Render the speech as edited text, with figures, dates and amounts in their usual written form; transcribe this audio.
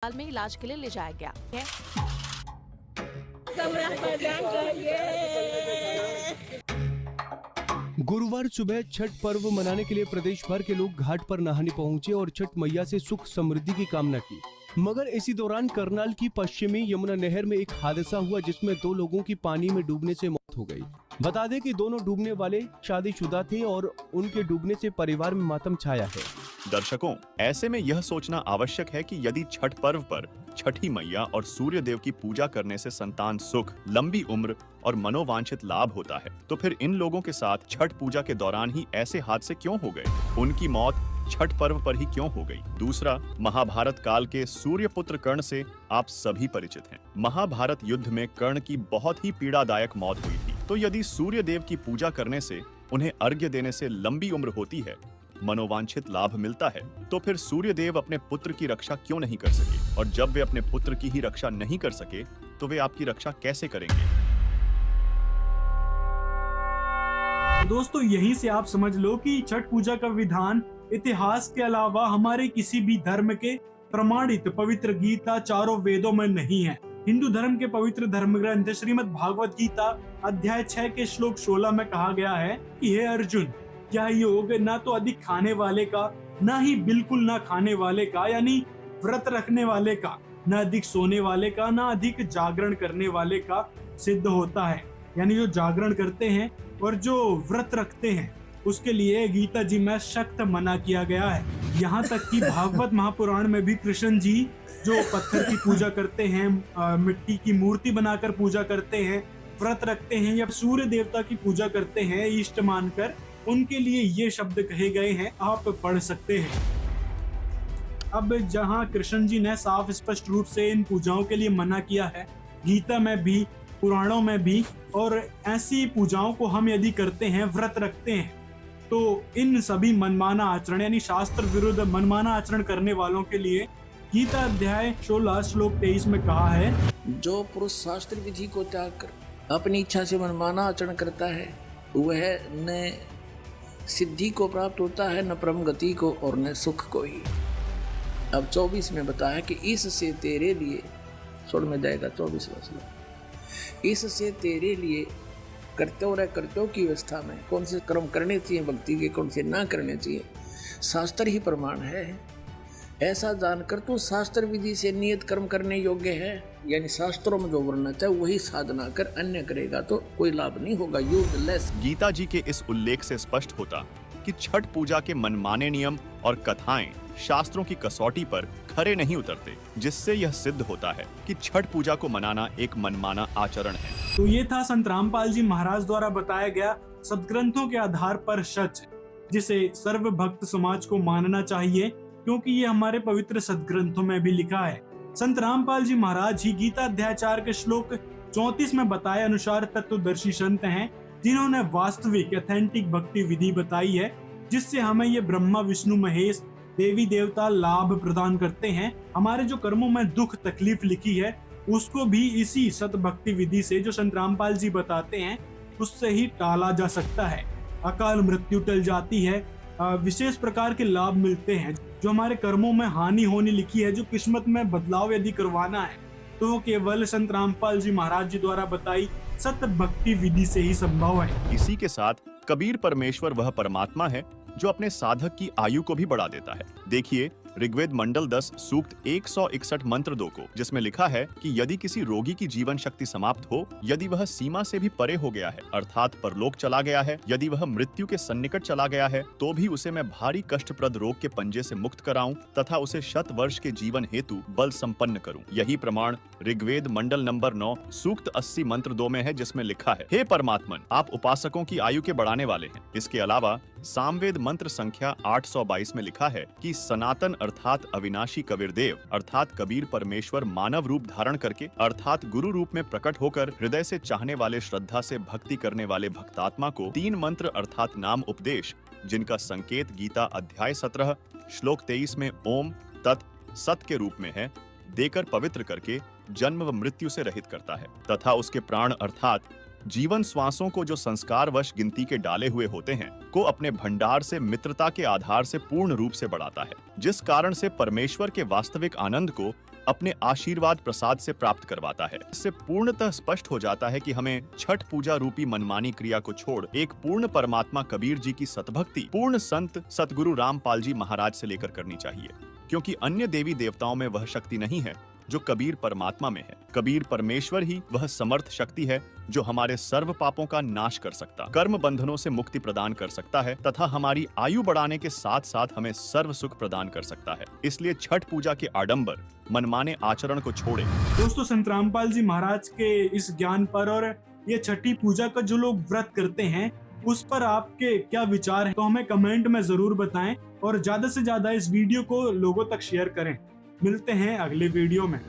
अस्पताल में इलाज के लिए ले जाया गया है। गुरुवार सुबह छठ पर्व मनाने के लिए प्रदेश भर के लोग घाट पर नहाने पहुंचे और छठ मैया से सुख समृद्धि की कामना की। मगर इसी दौरान करनाल की पश्चिमी यमुना नहर में एक हादसा हुआ जिसमें 2 लोगों की पानी में डूबने से मौत हो गई। बता दें कि दोनों डूबने वाले शादीशुदा थे और उनके डूबने से परिवार में मातम छाया है। दर्शकों, ऐसे में यह सोचना आवश्यक है कि यदि छठ पर्व पर छठी मैया और सूर्य देव की पूजा करने से संतान सुख, लंबी उम्र और मनोवांछित लाभ होता है, तो फिर इन लोगों के साथ छठ पूजा के दौरान ही ऐसे हादसे क्यों हो गए? उनकी मौत छठ पर्व पर ही क्यों हो गई? दूसरा, महाभारत काल के सूर्यपुत्र कर्ण से आप सभी परिचित हैं। महाभारत युद्ध में कर्ण की बहुत ही पीड़ादायक मौत हुई थी। तो यदि सूर्य देव की पूजा करने से, उन्हें अर्घ्य देने से लंबी उम्र होती है, मनोवांछित लाभ मिलता है, तो फिर सूर्य देव अपने पुत्र की रक्षा क्यों नहीं कर सके? और जब वे अपने पुत्र की ही रक्षा नहीं कर सके, तो वे आपकी रक्षा कैसे करेंगे? दोस्तों, यहीं से आप समझ लो कि छठ पूजा का विधान इतिहास के अलावा हमारे किसी भी धर्म के प्रमाणित पवित्र गीता चारों वेदों में नहीं है। हिंदू धर्म के पवित्र धर्म ग्रंथ श्रीमद् भागवत गीता अध्याय 6 के श्लोक 16 में कहा गया है कि हे अर्जुन, यह योग ना तो अधिक खाने वाले का, ना ही बिल्कुल ना खाने वाले का, यानी व्रत रखने वाले का, ना अधिक सोने वाले का, ना अधिक जागरण करने वाले का सिद्ध होता है। यानी जो जागरण करते हैं और जो व्रत रखते हैं उसके लिए गीता जी में सख्त मना किया गया है। यहाँ तक कि भागवत महापुराण में भी कृष्ण जी जो पत्थर की पूजा करते हैं, मिट्टी की मूर्ति बनाकर पूजा करते हैं, व्रत रखते हैं या सूर्य देवता की पूजा करते हैं इष्ट मानकर, उनके लिए ये शब्द कहे गए हैं, आप पढ़ सकते हैं। अब जहाँ कृष्ण जी ने साफ स्पष्ट रूप से इन पूजाओं के लिए मना किया है, गीता में भी, पुराणों में भी, और ऐसी पूजाओं को हम यदि करते हैं, व्रत रखते हैं, तो इन सभी मनमाना आचरण यानी शास्त्र विरुद्ध मनमाना आचरण करने वालों के लिए गीता अध्याय 16 श्लोक 23 में कहा है, जो पुरुष शास्त्र विधि को त्याग कर अपनी इच्छा से मनमाना आचरण करता है, वह न सिद्धि को प्राप्त होता है, न परम गति को, और न सुख को ही। अब 24 में बताया कि इससे तेरे लिए, सुन में जाएगा 24वां श्लोक, इससे तेरे लिए कर्तव्य की अवस्था में कौन से कर्म करने चाहिए भक्ति के, कौन से ना करने चाहिए, शास्त्र ही प्रमाण है। ऐसा जानकर तू शास्त्र विधि से नियत कर्म करने योग्य है, यानी शास्त्रों में जो वर्णन है वही साधना कर, अन्य करेगा तो कोई लाभ नहीं होगा। यूजलेस। गीता जी के इस उल्लेख से स्पष्ट होता कि छठ पूजा के मनमाने नियम और कथाएं शास्त्रों की कसौटी पर खरे नहीं उतरते, जिससे यह सिद्ध होता है कि छठ पूजा को मनाना एक मनमाना आचरण है। तो ये था संत रामपाल जी महाराज द्वारा बताया गया सदग्रंथों के आधार पर सच, जिसे सर्व भक्त समाज को मानना चाहिए, क्योंकि ये हमारे पवित्र सदग्रंथों में भी लिखा है। संत रामपाल जी महाराज ही गीता अध्याय 4 के श्लोक 34 में बताए अनुसार तत्वदर्शी संत हैं, जिन्होंने वास्तविक ऑथेंटिक भक्ति विधि बताई है, जिससे हमें ये ब्रह्मा विष्णु महेश देवी देवता लाभ प्रदान करते हैं। हमारे जो कर्मों में दुख तकलीफ लिखी है, उसको भी इसी सत भक्ति विधि से जो संत रामपाल जी बताते हैं, उससे ही टाला जा सकता है। अकाल मृत्यु टल जाती है, विशेष प्रकार के लाभ मिलते हैं। जो हमारे कर्मों में हानि होने लिखी है, जो किस्मत में बदलाव यदि करवाना है, तो केवल संत रामपाल जी महाराज जी द्वारा बताई सत भक्ति विधि से ही संभव है। इसी के साथ कबीर परमेश्वर वह परमात्मा है जो अपने साधक की आयु को भी बढ़ा देता है। देखिए ऋग्वेद मंडल 10 सूक्त 161 मंत्र 2 को, जिसमें लिखा है कि यदि किसी रोगी की जीवन शक्ति समाप्त हो, यदि वह सीमा से भी परे हो गया है, अर्थात परलोक चला गया है, यदि वह मृत्यु के सन्निकट चला गया है, तो भी उसे मैं भारी कष्टप्रद रोग के पंजे से मुक्त कराऊं तथा उसे 100 वर्ष के जीवन हेतु बल संपन्न करूं। यही प्रमाण ऋग्वेद मंडल नंबर 9 सूक्त 80 मंत्र 2 में है, जिसमें लिखा है, हे परमात्मन, आप उपासकों की आयु के बढ़ाने वाले हैं। इसके अलावा सामवेद मंत्र संख्या 822 में लिखा है कि सनातन अर्थात अविनाशी कबीर देव अर्थात कबीर परमेश्वर मानव रूप धारण करके अर्थात गुरु रूप में प्रकट होकर हृदय से चाहने वाले, श्रद्धा से भक्ति करने वाले भक्तात्मा को 3 मंत्र अर्थात नाम उपदेश, जिनका संकेत गीता अध्याय 17 श्लोक 23 में ओम तत् सत के रूप में है, देकर पवित्र करके जन्म व मृत्यु से रहित करता है तथा उसके प्राण अर्थात जीवन श्वासों को जो संस्कारवश गिनती के डाले हुए होते हैं को अपने भंडार से मित्रता के आधार से पूर्ण रूप से बढ़ाता है, जिस कारण से परमेश्वर के वास्तविक आनंद को अपने आशीर्वाद प्रसाद से प्राप्त करवाता है। इससे पूर्णतः स्पष्ट हो जाता है कि हमें छठ पूजा रूपी मनमानी क्रिया को छोड़ एक पूर्ण परमात्मा कबीर जी की सतभक्ति पूर्ण संत सतगुरु रामपाल जी महाराज से लेकर करनी चाहिए, क्योंकि अन्य देवी देवताओं में वह शक्ति नहीं है जो कबीर परमात्मा में है। कबीर परमेश्वर ही वह समर्थ शक्ति है जो हमारे सर्व पापों का नाश कर सकता, कर्म बंधनों से मुक्ति प्रदान कर सकता है तथा हमारी आयु बढ़ाने के साथ साथ हमें सर्व सुख प्रदान कर सकता है। इसलिए छठ पूजा के आडंबर मनमाने आचरण को छोड़े। दोस्तों, संत रामपाल जी महाराज के इस ज्ञान पर और ये छठी पूजा का जो लोग व्रत करते हैं उस पर आपके क्या विचार हैं, तो हमें कमेंट में जरूर बताएं और ज्यादा से ज्यादा इस वीडियो को लोगों तक शेयर करें। मिलते हैं अगले वीडियो में।